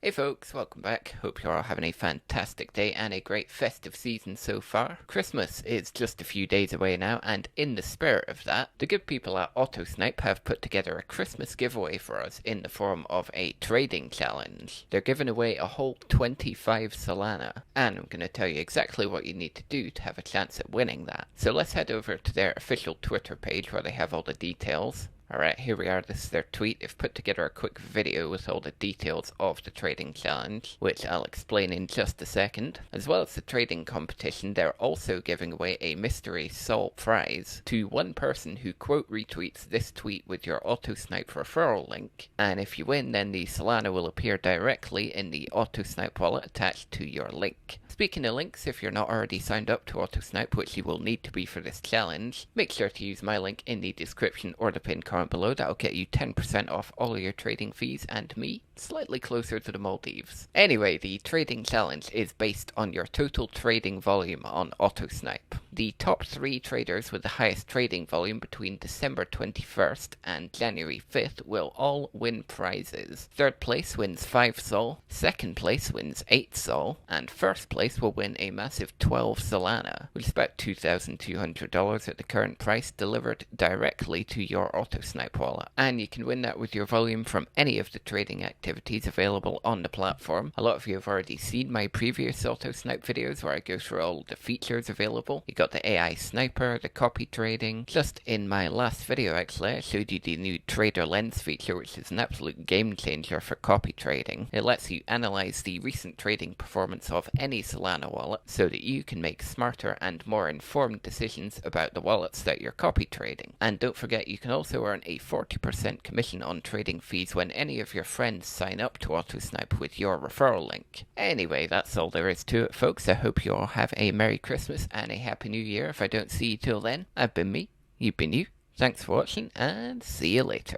Hey folks, welcome back. Hope you're all having a fantastic day and a great festive season so far. Christmas is just a few days away now, and in the spirit of that, the good people at Autosnipe have put together a Christmas giveaway for us in the form of a trading challenge. They're giving away a whole 25 Solana, and I'm going to tell you exactly what you need to do to have a chance at winning that. So let's head over to their official Twitter page where they have all the details. Alright, here we are, this is their tweet. They've put together a quick video with all the details of the trading challenge, which I'll explain in just a second. As well as the trading competition, they're also giving away a mystery sol prize to one person who quote retweets this tweet with your Autosnipe referral link. And if you win, then the Solana will appear directly in the Autosnipe wallet attached to your link. Speaking of links, if you're not already signed up to Autosnipe, which you will need to be for this challenge, make sure to use my link in the description or the pinned comment below. That'll get you 10% off all of your trading fees and me slightly closer to the Maldives. Anyway, the trading challenge is based on your total trading volume on Autosnipe. The top 3 traders with the highest trading volume between December 21st and January 5th will all win prizes. Third place wins 5 sol, second place wins 8 sol, and first place will win a massive 12 Solana, which is about $2,200 at the current price, delivered directly to your Autosnipe wallet. And you can win that with your volume from any of the trading activities available on the platform. A lot of you have already seen my previous Autosnipe videos where I go through all the features available. You got the AI sniper, the copy trading. Just in my last video actually, I showed you the new trader lens feature, which is an absolute game changer for copy trading. It lets you analyze the recent trading performance of any Solana wallet so that you can make smarter and more informed decisions about the wallets that you're copy trading. And don't forget, you can also earn a 40% commission on trading fees when any of your friends sign up to Autosnipe with your referral link. Anyway, that's all there is to it, folks. I hope you all have a Merry Christmas and a Happy New Year. If I don't see you till then, I've been me, you've been you. Thanks for watching, and see you later.